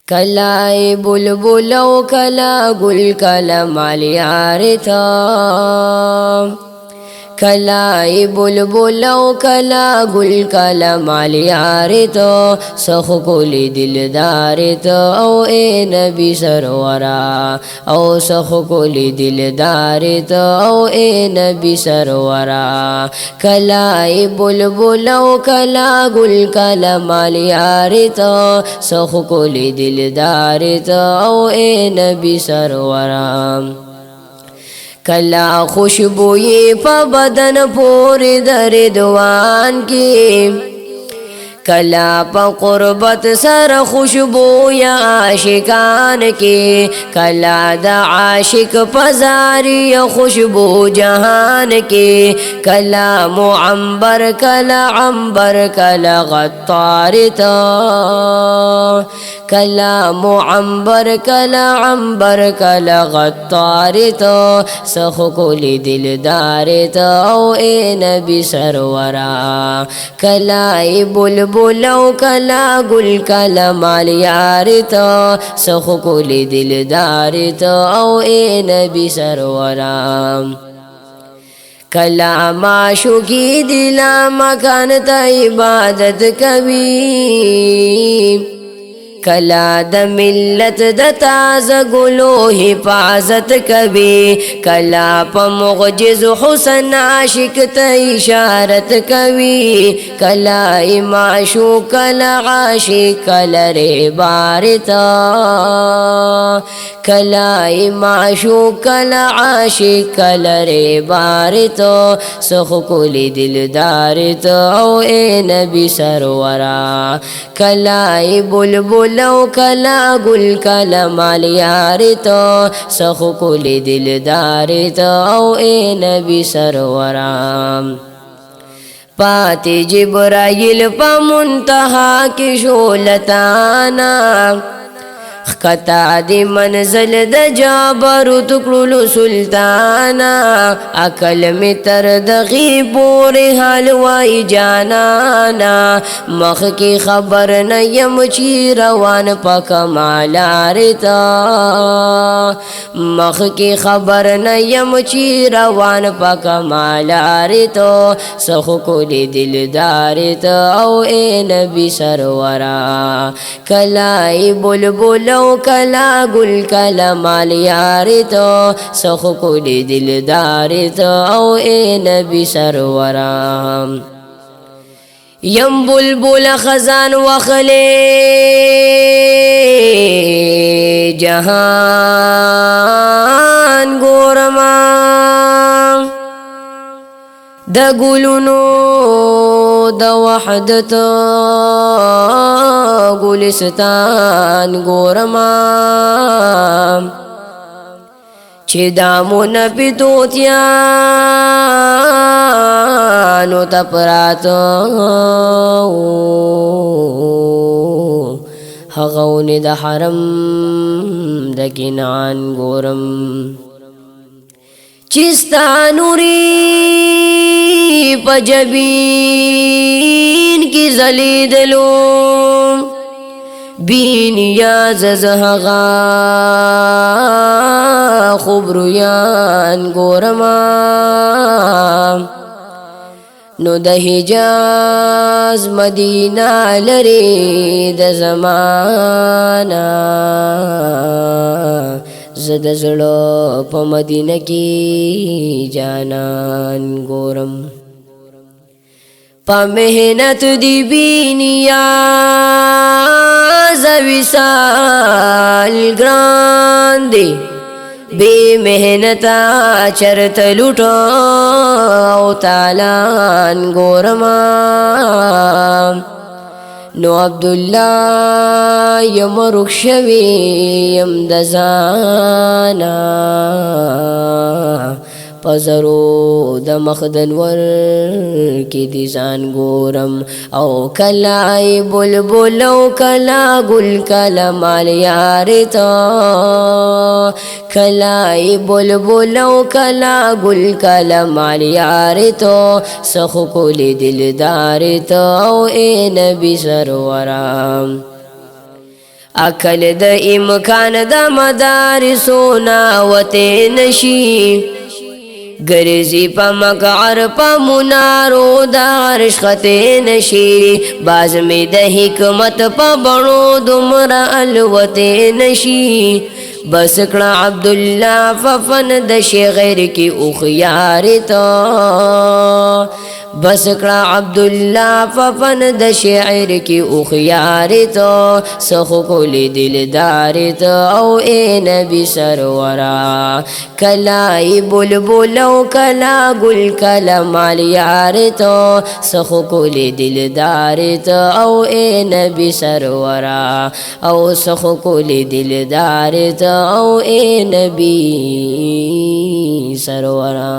کلای بلبل او کلا گل کلا مال یار تا کلای بلبل او کلا گل کلا مال یار تو سخ کولی دلدار تو او اے نبی سرورا او سخ کولی دلدار تو او اے نبی سرورا کلای بلبل او کلا گل کلا مال یار تو سخ کولی دلدار تو او اے نبی سرورا کلا خوشبوئی پا بدن پوری در دوان کی کلا پا قربت سر خوشبوئی عاشقان کی کلا دا عاشق پزاری خوشبو جہان کی کلا معمبر کلا عنبر کلا غطار تا کلا معمبر کلا عنبر کلا غطار تو سخ کولی دلدار تو او اے نبی سرورا کلا بلبل او کلا گل کلا مال یار تو سخ کولی دلدار تو او اے نبی سرورا کلا معشوقی دلا مکان تا عبادت کبھی کلا د ملت د تازه گلو حفاظت کبھی کلا پا مغجز حسن عاشق تا اشارت کبھی کلا معشوق کلا عاشق کلا ریبارتا کلا معشوق کلا عاشق کلا ریبارتا سخ کولی دلدار تو او اے نبی سرورا کلا بلبل لو کلا گل کلا مال یار تو سخ کولی دلدار تو او اے نبی سرورام پاتی جبرائیل پا منتہا کی شولتانا خطا دی منزل د جابروت کړلو سلطانا عقل می تر دغی پوری حال وای جانانا مخ کی خبر نیم چی روان پا کمالار تا مخ کی خبر نیم چی روان پا کمالار تو سخ کولی دلدار تو او اے نبی سرورا کلائی بلبل او کلا گل کلا مال یار تو سخ کولی دلدار تو او اے نبی سرورا یم بلبل خزان وخلے جہان گورما د گلونو د وحدت گلستان گورما چه دامون پی توتیانو تپراتو حغون د حرم د کنان گورم چستا نوری پجبین کی زلید لو بین یا ززہغا خبریان گورما نو د حجاز مدینہ لری د زمانہ زد زړه په مدینه کې جانان ګورم په مهنت دی بینیا زویسال ګران دی بے محنتا چرت لوټو او تالان ګورما نو عبدالله یم رخشوی یم دزانا پزرو د مخدن ور کی دی ځان ګورم او کلای بلبل او کلا گل کلا مال یار تا کلای بلبل او کلا گل کلا مال یار تا سخ کولی دلدار تا او اے نبی سرورام عقل د امکان د مدارسونا وته نشي گرزی پا مقعر پا منارو دا عرش خطے نشی باز میں دا حکمت پا بڑو دمرا الوتے نشی بس کڑا عبداللہ ففن دا شغیر کی اخیارتا بس کڑا عبداللہ ففن دا شعر کی اخیارتا سخو کلی دلدارتا او اے نبی سرورا کلائی بلبلو کلا گل کلا مالیارتا سخو کلی دلدارتا او اے نبی سرورا او سخو کلی دلدارتا او اے نبی سرورا